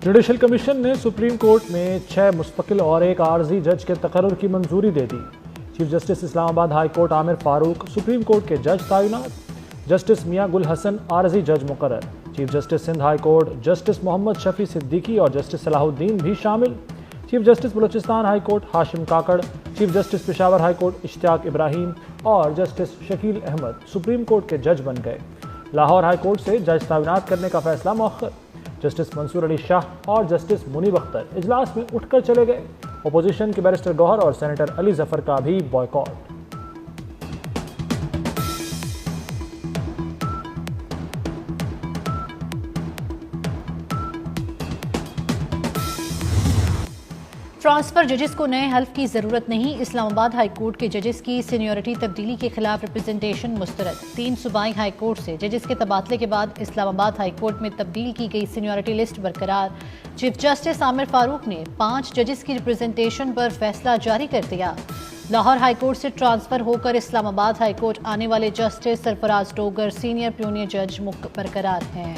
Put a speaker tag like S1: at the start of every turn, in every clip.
S1: Judicial commission ने supreme court में 6 मुस्तकिल और एक आर्जी जज के तकर्रुर की मंजूरी दे दी। Chief justice Islamabad high court Aamir Farooq supreme court के जज तैनात, जस्टिस मियां गुल हसन आर्जी जज मुकर्रर, chief justice Sindh high court justice Mohammad Shafi Siddiqui और जस्टिस सलाहुद्दीन भी शामिल, chief justice Balochistan high court Hashim Kakar, chief justice Peshawar high court Ishtiaq Ibrahim और justice Shakeel Ahmed supreme court के जज बन गए। लाहौर हाई कोर्ट से जज तैनात करने का फैसला मौखर, जस्टिस मंसूर अली शाह और जस्टिस मुनीब अख्तर इजलास में उठकर चले गए। अपोजिशन के बैरिस्टर गौहर और सेनेटर अली जफर का भी बॉयकॉट।
S2: ट्रांसफर जजेस को नए हल्फ की जरूरत नहीं, इस्लामाबाद हाई कोर्ट के जजेस की सीनियरिटी तब्दीली के खिलाफ रिप्रेजेंटेशन मुस्तरद। 3 सूबाई हाई कोर्ट से जजेस के तबादले के बाद इस्लामाबाद हाई कोर्ट में तब्दील की गई सीनियरिटी लिस्ट बरकरार। चीफ जस्टिस आमिर फारूक ने 5 जजेस की रिप्रेजेंटेशन पर फैसला जारी कर दिया। लाहौर हाई कोर्ट से ट्रांसफर होकर इस्लामाबाद हाई कोर्ट आने वाले जस्टिस सरफराज डोगर सीनियर प्यूनियर जज बरकरार हैं।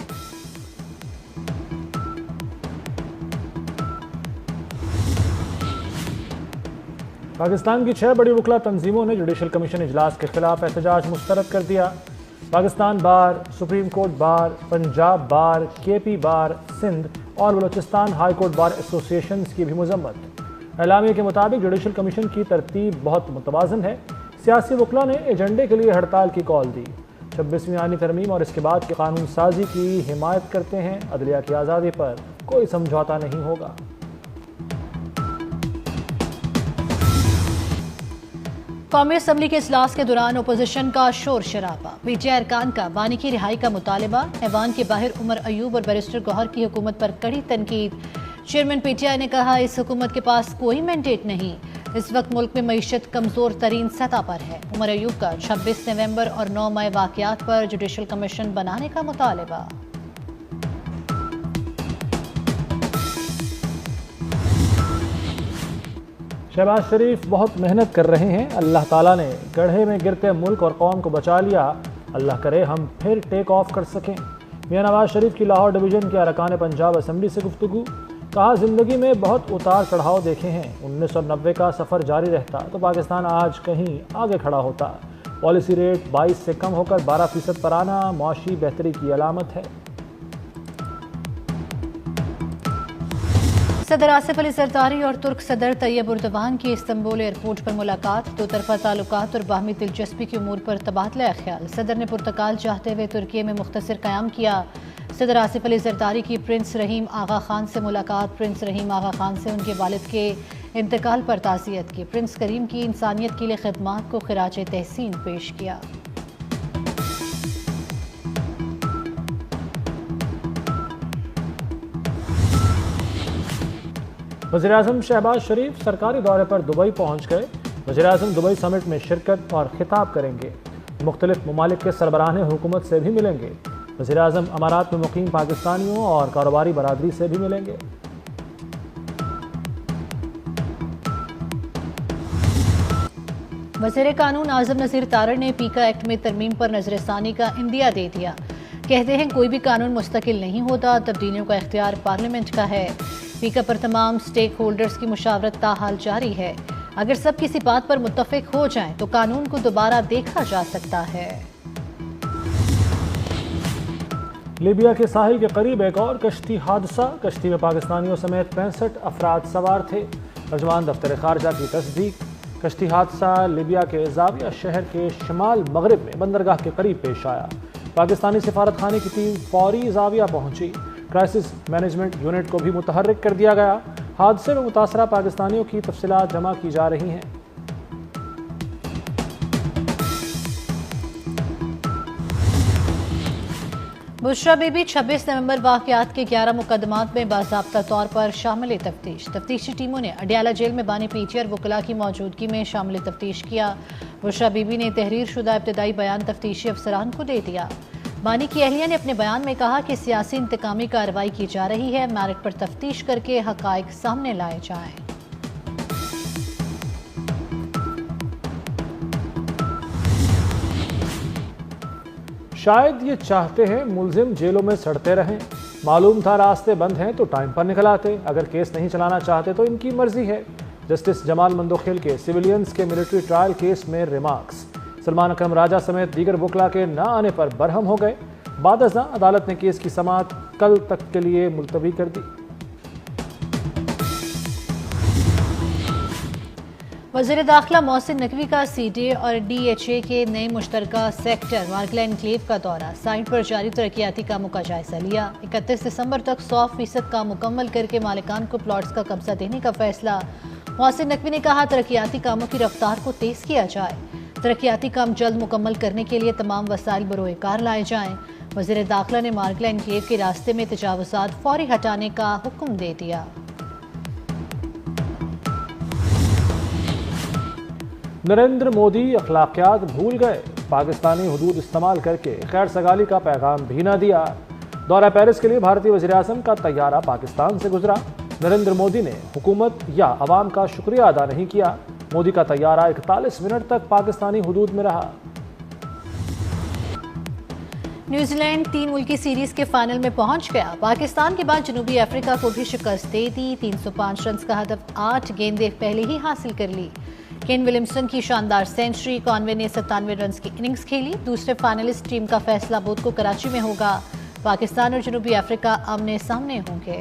S1: पाकिस्तान की 6 बड़ी वकला तंजीमों ने जुडिशल कमीशन इजलास के खिलाफ एहतजाज मुस्तरद कर दिया। पाकिस्तान बार, सुप्रीम कोर्ट बार, पंजाब बार, केपी बार, सिंध और Balochistan high court bar association की भी मजम्मत। एलामिया के मुताबिक जुडिशल कमीशन की तरतीब बहुत मुतवाज़न है। सियासी वकला ने एजेंडे के लिए हड़ताल की कॉल दी। 26वीं आईनी तरमीम और इसके बाद की कानून साजी की हिमायत करते हैं। अदलिया की आज़ादी पर कोई समझौता नहीं होगा।
S2: कौमी असम्बली के इजलास के दौरान अपोजिशन का शोर शराबा, पीटीआई अरकान का बानी की रिहाई का मुतालबा, ऐवान के बाहर उमर अयूब और बैरिस्टर गौहर की हुकूमत पर कड़ी तनकीद। चेयरमैन पीटीआई ने कहा इस हुकूमत के पास कोई मैंडेट नहीं, इस वक्त मुल्क में मईशत कमजोर तरीन सतह पर है। उमर अयूब का 26 नवंबर और 9 मई वाकयात पर जुडिशल कमीशन बनाने का मुतालबा।
S1: शहबाज शरीफ बहुत मेहनत कर रहे हैं, अल्लाह ताला ने गड्ढे में गिरते मुल्क और कौम को बचा लिया, अल्लाह करे हम फिर टेक ऑफ कर सकें। मियां नवाज शरीफ की लाहौर डिवीज़न के अरकान पंजाब असम्बली से गुफ्तगू। कहा ज़िंदगी में बहुत उतार चढ़ाव देखे हैं, 1990 का सफ़र जारी रहता तो पाकिस्तान आज कहीं आगे खड़ा होता। पॉलिसी रेट 22 से कम होकर 12% पर आना मुआशी बेहतरी की अलामत है।
S2: सदर आसिफ अली जरदारी और तुर्क सदर तैयब उर्दवान की इस्तंबुल एयरपोर्ट पर मुलाकात, दो तरफा ताल्लुकात और बाहमी दिलचस्पी के उमूर पर तबादला ख्याल। सदर ने पुर्तगाल चाहते हुए तुर्की में मुख्तसर क़याम किया। सदर आसिफ अली जरदारी की प्रिंस रहीम आगा खान से मुलाकात, प्रिंस रहीम आगा खान से उनके वालिद के इंतकाल पर ताज़ियत की। प्रिंस करीम की इंसानियत के लिए खिदमात को खिराज तहसीन पेश किया।
S1: वज़ीर-ए-आज़म शहबाज शरीफ सरकारी दौरे पर दुबई पहुँच गए। वज़ीर-ए-आज़म दुबई समिट में शिरकत और खिताब करेंगे। मुख्तलिफ ममालिक के सरबराहान हुकूमत से भी मिलेंगे। वज़ीर-ए-आज़म अमारात में मुकीम पाकिस्तानियों और कारोबारी बरादरी से भी मिलेंगे।
S2: वज़ीर कानून आज़म नज़ीर तारड़ ने पीका एक्ट में तरमीम पर नजरसानी का इंदिया दे दिया। कहते हैं कोई भी कानून मुस्तकिल नहीं होता, तब्दीलियों का इख्तियार पार्लियामेंट का है। पीका पर तमाम स्टेक होल्डर्स की मुशावरत ताहाल जारी है। अगर सब किसी बात पर मुत्तफिक हो जाएं तो कानून को दोबारा देखा जा सकता है।
S1: लीबिया के साहिल के करीब एक और कश्ती हादसा, कश्ती में पाकिस्तानियों समेत 65 अफराद सवार थे। तर्जुमान दफ्तर खारजा की तस्दीक। कश्ती हादसा लीबिया के जाविया शहर के शमाल मगरिब में बंदरगाह के करीब पेश आया। पाकिस्तानी सिफारत खाने की टीम फौरी जाविया पहुंची। क्राइसिस मैनेजमेंट यूनिट को भी मुतहर्रिक कर दिया गया। हादसे में मुतासरा पाकिस्तानियों की तफसीलात जमा की जा रही हैं।
S2: बुशरा बीबी 26 नवंबर वाकयात के 11 मुकदमात में बाज़ाब्ता तौर पर शामिल तफ्तीश। तफ्तीशी टीमों ने अडियाला जेल में बानी पीटीआई और वकला की मौजूदगी में शामिल तफ्तीश किया। बुशरा बीबी ने तहरीर शुदा इब्तदाई बयान तफ्तीशी अफसरान को दे दिया। बानी की अहलिया ने अपने बयान में कहा कि सियासी इंतकामी कार्रवाई की जा रही है, मेरिट पर तफ्तीश करके हकायक सामने लाए जाएं।
S1: शायद ये चाहते हैं मुलजिम जेलों में सड़ते रहें, मालूम था रास्ते बंद हैं तो टाइम पर निकल आते, अगर केस नहीं चलाना चाहते तो इनकी मर्जी है। जस्टिस जमाल मंदोखिल के सिविलियंस के मिलिट्री ट्रायल केस में रिमार्क्स। सलमान अकरम राजा समेत दीगर वकला के न आने पर बरहम हो गए। बादअज़ां अदालत ने केस की समाअत कल तक के लिए मुलतवी कर दी।
S2: वज़ीर दाखिला मोहसिन नकवी का CDA और DHA के नए मुश्तरका सेक्टर मार्कला एनक्लेव का दौरा। साइट पर जारी तरक्याती कामों का जायजा लिया। 31 दिसंबर तक 100% काम मुकम्मल करके मालिकान को प्लॉट्स का कब्जा देने का फैसला। मोहसिन नकवी ने कहा, तरक्याती कामों की रफ्तार को तेज किया जाए। तरक्याती काम जल्द मुकम्मल करने के लिए तमाम वसाइल बरोए कार लाए जाएं। वज़ीर दाखिला ने मार्कला एनक्लेव के रास्ते में तजावुज़ात फौरी हटाने का हुक्म दे दिया।
S1: नरेंद्र मोदी अखलाकियात भूल गए, पाकिस्तानी हुदूद इस्तेमाल करके खैर सगाली का पैगाम भी न दिया। दौरा पेरिस के लिए भारतीय वज़ीर-ए-आज़म का तैयारा पाकिस्तान से गुजरा। नरेंद्र मोदी ने हुकूमत या अवाम का शुक्रिया अदा नहीं किया। मोदी का तैयारा 41 मिनट तक पाकिस्तानी हुदूद में रहा।
S2: न्यूजीलैंड 3 मुल्की सीरीज के फाइनल में पहुंच गया। पाकिस्तान के बाद जनूबी अफ्रीका को भी शिकस्त दे दी। 305 रन का हदफ 8 गेंदें पहले ही हासिल कर ली। केन विलियमसन की शानदार सेंचुरी। कॉनवे ने 97 रन की इनिंग्स खेली। दूसरे फाइनलिस्ट टीम का फैसला बुध को कराची में होगा। पाकिस्तान और जनूबी अफ्रीका आमने सामने होंगे।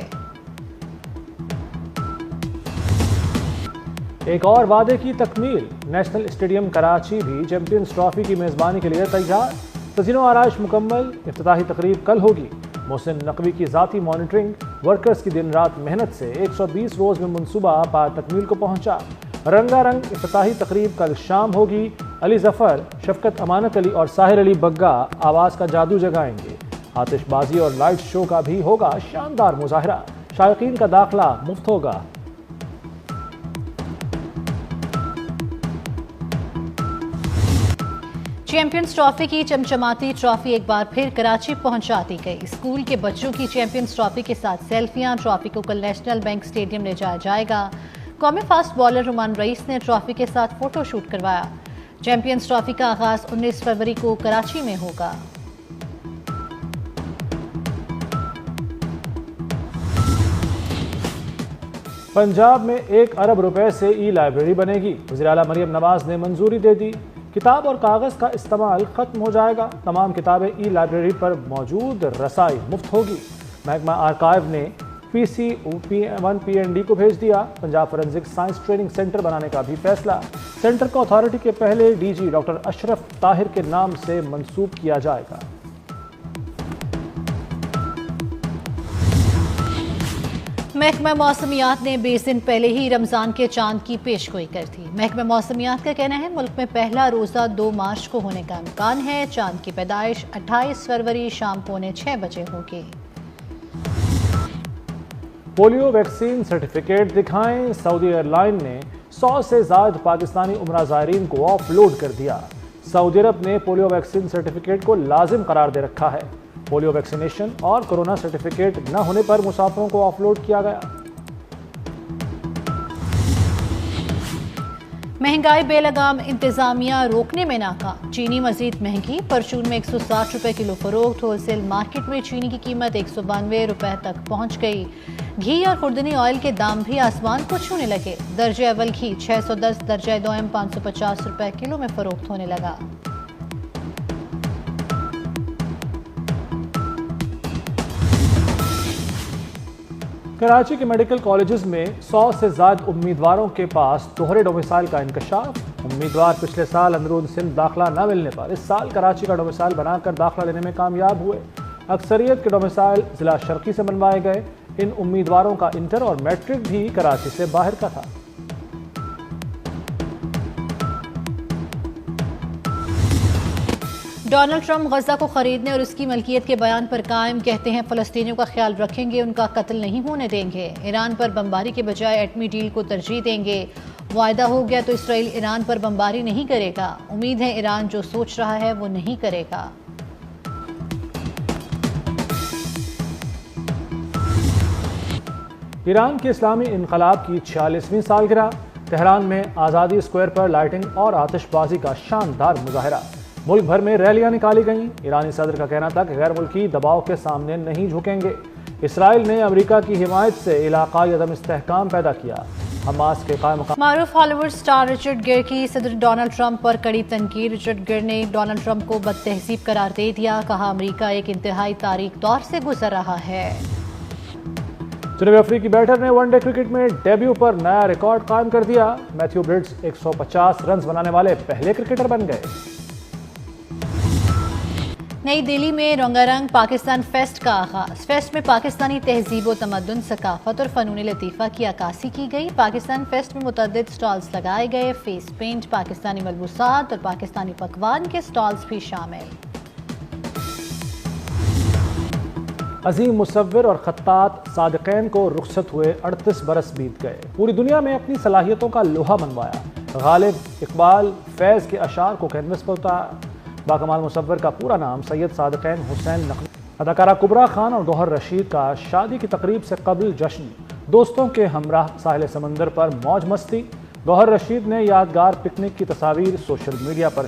S1: एक और वादे की तकमील, नेशनल स्टेडियम कराची भी चैंपियंस ट्रॉफी की मेजबानी के लिए तैयार। तज़ीनो आराइश मुकम्मल, इफ्तिताही तकरीब कल होगी। मोहसिन नकवी की ज़ाती मॉनिटरिंग, वर्कर्स की दिन रात मेहनत से 120 रोज़ में मनसूबा पार तकमील को पहुंचा। रंगारंग इफ्तिताही तकरीब कल शाम होगी। अली जफर, शफकत अमानत अली और साहिर अली बग्गा आवाज़ का जादू जगाएंगे। आतिशबाजी और लाइट शो का भी होगा शानदार मुजाहरा। शायकीन का दाखिला मुफ्त होगा।
S2: चैंपियंस ट्रॉफी की चमचमाती ट्रॉफी एक बार फिर कराची पहुंचा दी गई। स्कूल के बच्चों की चैंपियंस ट्रॉफी के साथ सेल्फियां। ट्रॉफी को कल नेशनल बैंक स्टेडियम ले जाया जाएगा। कौमी फास्ट बॉलर रुमान रईस ने ट्रॉफी के साथ फोटो शूट करवाया। चैंपियंस ट्रॉफी का आगाज 19 फरवरी को कराची में होगा।
S1: पंजाब में 1 अरब रुपए से ई-लाइब्रेरी बनेगी। वज़ीर आला मरियम नवाज ने मंजूरी दे दी। किताब और कागज़ का इस्तेमाल खत्म हो जाएगा। तमाम किताबें ई-लाइब्रेरी पर मौजूद रसाई मुफ्त होगी। महकमा आर्काइव ने PC1 PND को भेज दिया। Punjab forensic science training centre बनाने का भी फैसला। सेंटर को अथॉरिटी के पहले DG डॉक्टर अशरफ ताहिर के नाम से मंसूब किया जाएगा।
S2: महकमा मौसमियात ने 20 दिन पहले ही रमजान के चांद की पेशगोई कर थी। महकमा मौसमियात का कहना है, मुल्क में पहला रोजा 2 मार्च को होने का इम्कान है। चांद की पैदाइश 28 फरवरी शाम 5:45 बजे होगी।
S1: पोलियो वैक्सीन सर्टिफिकेट दिखाएं। सऊदी एयरलाइन ने 100 से ज़ायद पाकिस्तानी उम्रा ज़ायरीन को ऑफलोड कर दिया। सऊदी अरब ने पोलियो वैक्सीन सर्टिफिकेट को लाजिम करार दे रखा है। पोलियो वैक्सीनेशन और कोरोना सर्टिफिकेट न होने पर मुसाफिरों को ऑफलोड किया गया।
S2: महंगाई बेलगाम, इंतजामिया रोकने में नाकाम। चीनी मजीद महंगी। परचून में 160 रुपए किलो फरोख्त। होलसेल मार्केट में चीनी की कीमत 192 रुपए तक पहुंच गई। घी और खुर्दनी ऑयल के दाम भी आसमान को छूने लगे। दर्जे अव्वल घी 610, दर्जा दोयम 550 रुपए किलो में फरोख्त होने लगा।
S1: कराची के मेडिकल कॉलेजेस में 100 से ज़्यादा उम्मीदवारों के पास दोहरे डोमिसाइल का इंकशाफ। उम्मीदवार पिछले साल अंदरून सिंध दाखिला न मिलने पर इस साल कराची का डोमिसाइल बनाकर दाखिला लेने में कामयाब हुए। अक्सरियत के डोमिसाइल जिला शर्की से बनवाए गए। इन उम्मीदवारों का इंटर और मैट्रिक भी कराची से बाहर का था।
S2: डोनाल्ड ट्रंप गजा को खरीदने और उसकी मलकियत के बयान पर कायम। कहते हैं फलस्तीनियों का ख्याल रखेंगे, उनका कत्ल नहीं होने देंगे। ईरान पर बमबारी के बजाय एटमी डील को तरजीह देंगे। वायदा हो गया तो इसराइल ईरान पर बमबारी नहीं करेगा। उम्मीद है ईरान जो सोच रहा है वो नहीं करेगा।
S1: ईरान के इस्लामी इनकलाब की 46वीं सालगिरह। तेहरान में आज़ादी स्क्वायर पर लाइटिंग और आतिशबाजी का शानदार मुजाहरा। मुल्क भर में रैलियां निकाली गईं। ईरानी सदर का कहना था कि गैर मुल्की दबाव के सामने नहीं झुकेंगे। इसराइल ने अमेरिका की हिमायत से इलाकाई अदम इस्तेहकाम पैदा किया। हमास के कायम
S2: मारूफ हॉलीवुड स्टार रिचर्ड गियर की सदर डोनाल्ड ट्रंप पर कड़ी तनकीद। रिचर्ड गियर ने डोनाल्ड ट्रंप को बदतहजीब करार दे दिया। कहा अमेरिका एक इंतहाई तारीख दौर से गुजर रहा है।
S1: जनूबी अफ्रीकी बैटर ने वनडे क्रिकेट में डेब्यू पर नया रिकॉर्ड कायम कर दिया। मैथ्यू ब्रिड्स 150 रन बनाने वाले पहले क्रिकेटर बन गए।
S2: नई दिल्ली में रंगारंग पाकिस्तान फेस्ट का आगाज। फेस्ट में पाकिस्तानी तहजीब व तमद्दुन, सकाफत और फ़नून लतीफ़ा की अक्कासी की गई। पाकिस्तान फेस्ट में मुतअद्दिद स्टॉल्स लगाए गए। फेस पेंट, पाकिस्तानी मलबूसात और पाकिस्तानी पकवान के स्टॉल्स भी शामिल।
S1: अजीम मुसव्विर और खत्तात सादिक़ैन को रुखसत हुए 38 बरस बीत गए। पूरी दुनिया में अपनी सलाहियतों का लोहा मनवाया। गालिब, इकबाल, फैज़ के अशार को कैनवस पर उतारा। बाकमाल मुसव्विर का पूरा नाम सैयद सादिक़ैन हुसैन नकवी। अदाकारा कुबरा खान और गौहर रशीद का शादी की तकरीब से कबल जश्न। दोस्तों के हमराह साहिल समंदर पर मौज मस्ती। गौहर रशीद ने यादगार पिकनिक की तस्वीर सोशल मीडिया पर